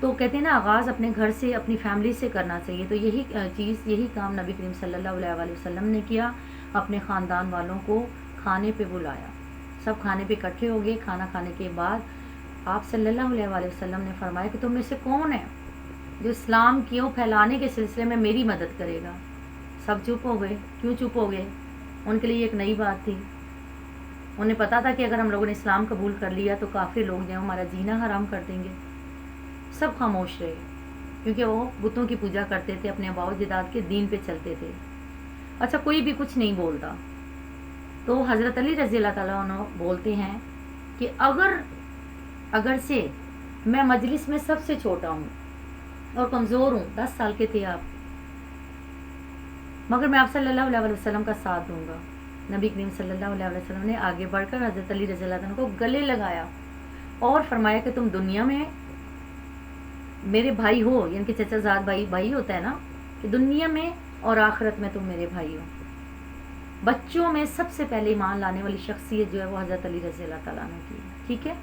تو کہتے ہیں نا آغاز اپنے گھر سے اپنی فیملی سے کرنا چاہیے. تو یہی کام نبی کریم صلی اللہ علیہ وآلہ وسلم نے کیا. اپنے خاندان والوں کو کھانے پہ بلایا, سب کھانے پہ اکٹھے ہو گئے. کھانا کھانے کے بعد آپ صلی اللہ علیہ وآلہ وسلم نے فرمایا کہ تم میں سے کون ہے جو اسلام کیوں پھیلانے کے سلسلے میں میری مدد کرے گا. سب چپ ہو گئے. کیوں چپ ہو گئے؟ ان کے لیے ایک نئی بات تھی. انہیں پتا تھا کہ اگر ہم لوگوں نے اسلام قبول کر لیا تو کافر لوگ جو ہیں ہمارا جینا حرام کر دیں گے. سب خاموش رہے کیونکہ وہ بتوں کی پوجا کرتے تھے, اپنے آباء و اجداد کے دین پہ چلتے تھے. اچھا, کوئی بھی کچھ نہیں بولتا. تو حضرت علی رضی اللہ تعالیٰ عنہ بولتے ہیں کہ اگر سے میں مجلس میں سب سے چھوٹا ہوں اور کمزور ہوں, 10 سال کے تھے آپ, مگر میں آپ صلی اللہ علیہ وسلم کا ساتھ دوں گا. نبی کریم صلی اللہ علیہ وسلم نے آگے بڑھ کر حضرت علی رضی اللہ عنہ کو گلے لگایا اور فرمایا کہ تم دنیا میں میرے بھائی ہو, یعنی کہ چچا زاد بھائی ہوتا ہے نا, کہ دنیا میں اور آخرت میں تم میرے بھائی ہو. بچوں میں سب سے پہلے ایمان لانے والی شخصیت جو ہے وہ حضرت علی رضی اللہ تعالیٰ عنہ کی. ٹھیک ہے,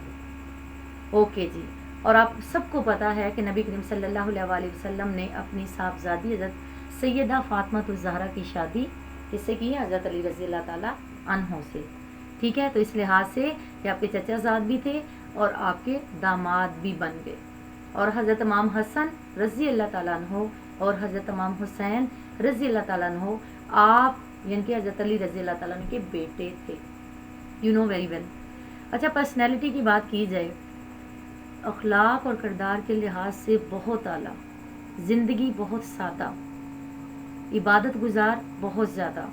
اوکے جی. اور آپ سب کو پتا ہے کہ نبی کریم صلی اللہ علیہ وآلہ وسلم نے اپنی صاحبزادی حضرت سیدہ فاطمہ الزہرا کی شادی کس سے کی ہے؟ حضرت علی رضی اللہ تعالیٰ عنہ سے. ٹھیک ہے, تو اس لحاظ سے کہ آپ کے چچا زاد بھی تھے اور آپ کے داماد بھی بن گئے. اور حضرت امام حسن رضی اللہ تعالیٰ عنہ اور حضرت امام حسین رضی اللہ تعالیٰ عنہ آپ یعنی کہ حضرت علی رضی اللہ تعالیٰ عنہ کے بیٹے تھے. You know very well. اچھا, پرسنالٹی کی بات کی جائے, اخلاق اور کردار کے لحاظ سے بہت اعلیٰ, زندگی بہت سادہ, عبادت گزار بہت زیادہ,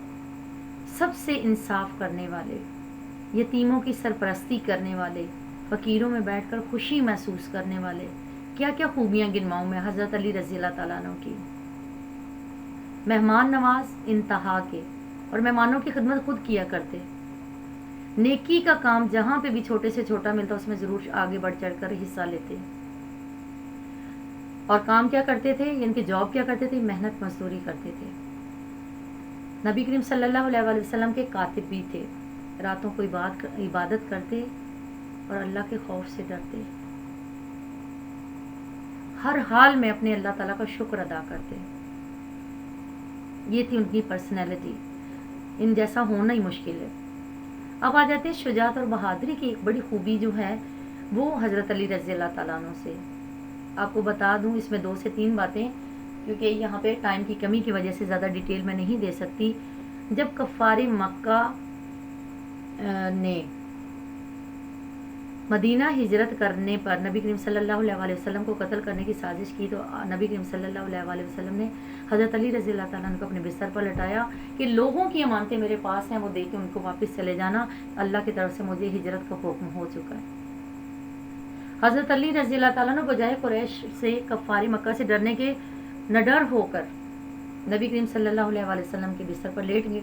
سب سے انصاف کرنے والے, یتیموں کی سرپرستی کرنے والے, فقیروں میں بیٹھ کر خوشی محسوس کرنے والے. کیا کیا خوبیاں گنواؤں میں حضرت علی رضی اللہ تعالیٰ عنہ کی. مہمان نواز انتہا کے, اور مہمانوں کی خدمت خود کیا کرتے. نیکی کا کام جہاں پہ بھی چھوٹے سے چھوٹا ملتا اس میں ضرور آگے بڑھ چڑھ کر حصہ لیتے. اور کام کیا کرتے تھے, یعنی کہ جاب کیا کرتے تھے, محنت مزدوری کرتے تھے. نبی کریم صلی اللہ علیہ وآلہ وسلم کے کاتب بھی تھے. راتوں کو عبادت کرتے اور اللہ کے خوف سے ڈرتے. ہر حال میں اپنے اللہ تعالیٰ کا شکر ادا کرتے. یہ تھی ان کی پرسنالٹی. ان جیسا ہونا ہی مشکل ہے. اب آ جاتے ہیں شجاعت اور بہادری کی ایک بڑی خوبی جو ہے وہ حضرت علی رضی اللہ تعالیٰ عنہ سے. آپ کو بتا دوں, اس میں 2 سے 3 باتیں, کیونکہ یہاں پہ ٹائم کی کمی کی وجہ سے زیادہ ڈیٹیل میں نہیں دے سکتی. جب کفار مکہ نے مدینہ ہجرت کرنے پر نبی کریم صلی اللہ علیہ وآلہ وسلم کو قتل کرنے کی سازش کی, تو نبی کریم صلی اللہ علیہ وآلہ وسلم نے حضرت علی رضی اللہ تعالیٰ عنہ کو اپنے بستر پر لٹایا کہ لوگوں کی امانتیں میرے پاس ہیں, وہ دے کے ان کو واپس چلے جانا, اللہ کی طرف سے مجھے ہجرت کا حکم ہو چکا ہے. حضرت علی رضی اللہ تعالیٰ عنہ بجائے قریش سے, کفار مکہ سے ڈرنے کے نڈر ہو کر نبی کریم صلی اللہ علیہ وآلہ وسلم کے بستر پر لیٹ گئے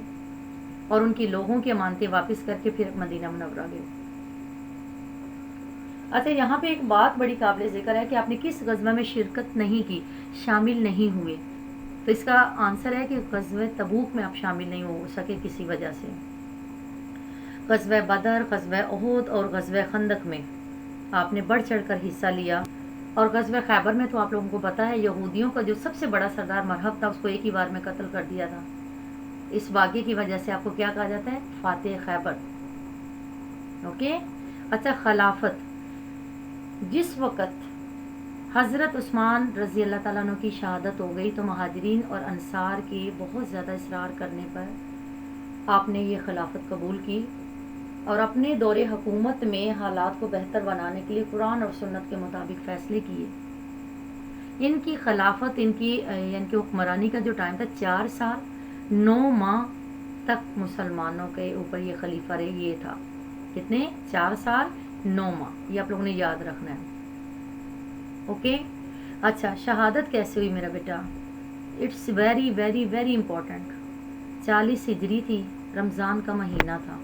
اور ان کی لوگوں کی امانتیں واپس کر کے پھر مدینہ منورہ گئے. اچھا, یہاں پہ ایک بات بڑی قابل ذکر ہے کہ آپ نے کس غزوہ میں شرکت نہیں کی, شامل نہیں ہوئے. تو اس کا آنسر ہے کہ غزوہ تبوک میں آپ شامل نہیں ہو سکے کسی وجہ سے. غزوہ بدر, غزوہ احد اور غزوہ خندق میں آپ نے بڑھ چڑھ کر حصہ لیا. اور غزوہ خیبر میں تو آپ لوگوں کو پتا ہے یہودیوں کا جو سب سے بڑا سردار مرہب تھا اس کو ایک ہی بار میں قتل کر دیا تھا. اس واقعے کی وجہ سے آپ کو کیا کہا جاتا ہے, فاتح خیبر. اوکے. اچھا, خلافت. جس وقت حضرت عثمان رضی اللہ تعالیٰ عنہ کی شہادت ہو گئی تو مہاجرین اور انصار کے بہت زیادہ اصرار کرنے پر آپ نے یہ خلافت قبول کی اور اپنے دور حکومت میں حالات کو بہتر بنانے کے لیے قرآن اور سنت کے مطابق فیصلے کیے. ان کی خلافت, ان کی یعنی کہ حکمرانی کا جو ٹائم تھا 4 سال 9 ماہ تک مسلمانوں کے اوپر یہ خلیفہ رہے. یہ تھا کتنے, 4 سال 9 ماہ. یہ آپ لوگوں نے یاد رکھنا ہے. اوکے. اچھا, شہادت کیسے ہوئی میرا بیٹا؟ It's very very very important. 40 ہجری تھی, رمضان کا مہینہ تھا.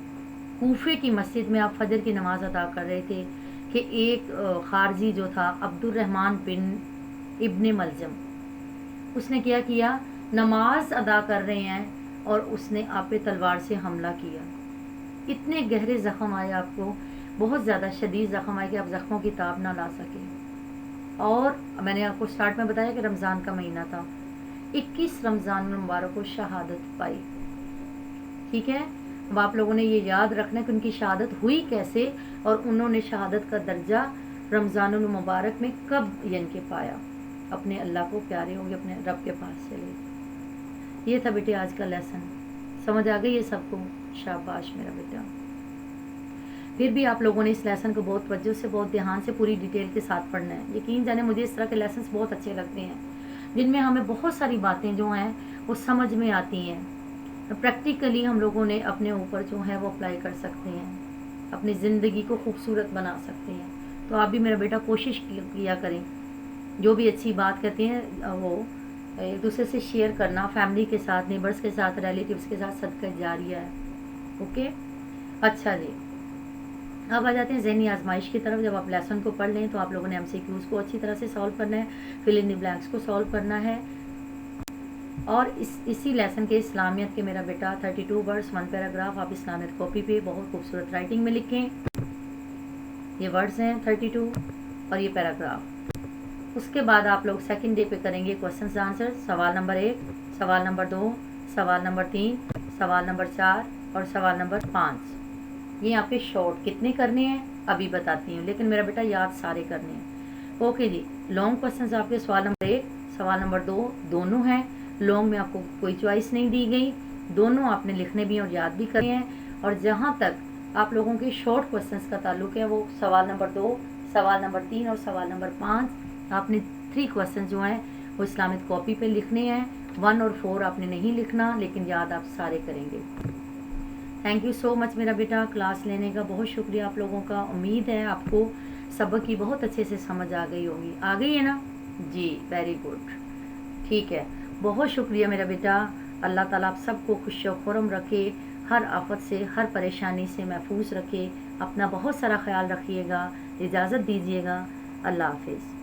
کوفے کی مسجد میں آپ فجر کی نماز ادا کر رہے تھے کہ ایک خارجی جو تھا عبد الرحمن بن ابن ملجم, اس نے کیا کیا, نماز ادا کر رہے ہیں اور اس نے آپ پہ تلوار سے حملہ کیا. اتنے گہرے زخم آئے آپ کو, بہت زیادہ شدید زخم آئے کہ آپ زخموں کی تاب نہ لا سکے. اور میں نے آپ کو سٹارٹ میں بتایا کہ رمضان کا مہینہ تھا، 21 رمضان المبارک کو شہادت پائی، ٹھیک ہے. اب آپ لوگوں نے یہ یاد رکھنا کہ ان کی شہادت ہوئی کیسے، اور انہوں نے شہادت کا درجہ رمضان المبارک میں کب کے پایا، اپنے اللہ کو پیارے ہو گئے، اپنے رب کے پاس چلے. یہ تھا بیٹے آج کا لیسن. سمجھ آ گئی یہ سب کو؟ شاباش میرا بیٹا. پھر بھی آپ لوگوں نے اس لیسن کو بہت توجہ سے، بہت دھیان سے، پوری ڈیٹیل کے ساتھ پڑھنا ہے. یقین جانے مجھے اس طرح کے لیسنس بہت اچھے لگتے ہیں جن میں ہمیں بہت ساری باتیں جو ہیں وہ سمجھ میں آتی ہیں، پریکٹیکلی ہم لوگوں نے اپنے اوپر جو ہے وہ اپلائی کر سکتے ہیں، اپنی زندگی کو خوبصورت بنا سکتے ہیں. تو آپ بھی میرا بیٹا کوشش کیا کریں، جو بھی اچھی بات کہتے ہیں وہ ایک دوسرے سے شیئر کرنا، فیملی کے ساتھ، نیبرس کے ساتھ، ریلیٹیوز کے ساتھ صدقہ جاریہ ہے. اوکے. اچھا جی، اب آ جاتے ہیں ذہنی آزمائش کی طرف. جب آپ لیسن کو پڑھ لیں تو آپ لوگوں نے ایم سی کیوز کو اچھی طرح سے سالو کرنا ہے، فل ان دی بلینکس کو سالو کرنا ہے. اور اسی لیسن کے اسلامیت کے میرا بیٹا 32 ورڈس 1 پیراگراف آپ اسلامیت کاپی پہ بہت خوبصورت رائٹنگ میں لکھیں. یہ ورڈز ہیں 32 اور یہ پیراگراف. اس کے بعد آپ لوگ سیکنڈ ڈے پہ کریں گے کوشچنز آنسر. سوال نمبر 1، سوال نمبر 2، سوال نمبر 3، سوال نمبر 4 اور سوال نمبر 5. یہ آپ کے شارٹ کتنے کرنے ہیں ابھی بتاتی ہوں، لیکن میرا بیٹا یاد سارے کرنے ہیں. اوکے جی. لانگ کوشچنز آپ کے سوال نمبر 1، سوال نمبر 2 دونوں ہیں. لانگ میں آپ کو کوئی چوائس نہیں دی گئی، دونوں آپ نے لکھنے بھی اور یاد بھی کرنے ہیں. اور جہاں تک آپ لوگوں کے شارٹ کوشچنز کا تعلق ہے، وہ سوال نمبر 2، سوال نمبر 3 اور سوال نمبر 5 آپ نے 3 کوشچن جو ہیں وہ اسلامک کاپی پہ لکھنے ہیں. 1 اور 4 آپ نے نہیں لکھنا، لیکن یاد آپ سارے کریں گے. تھینک یو سو مچ میرا بیٹا کلاس لینے کا. بہت شکریہ آپ لوگوں کا. امید ہے آپ کو سبق کی بہت اچھے سے سمجھ آ گئی ہوگی. آ گئی ہے نا جی؟ Very good. ٹھیک ہے، بہت شکریہ میرا بیٹا. اللہ تعالیٰ آپ سب کو خوش و خرم رکھے، ہر آفت سے، ہر پریشانی سے محفوظ رکھے. اپنا بہت سارا خیال رکھیے گا. اجازت دیجیے گا. اللہ حافظ.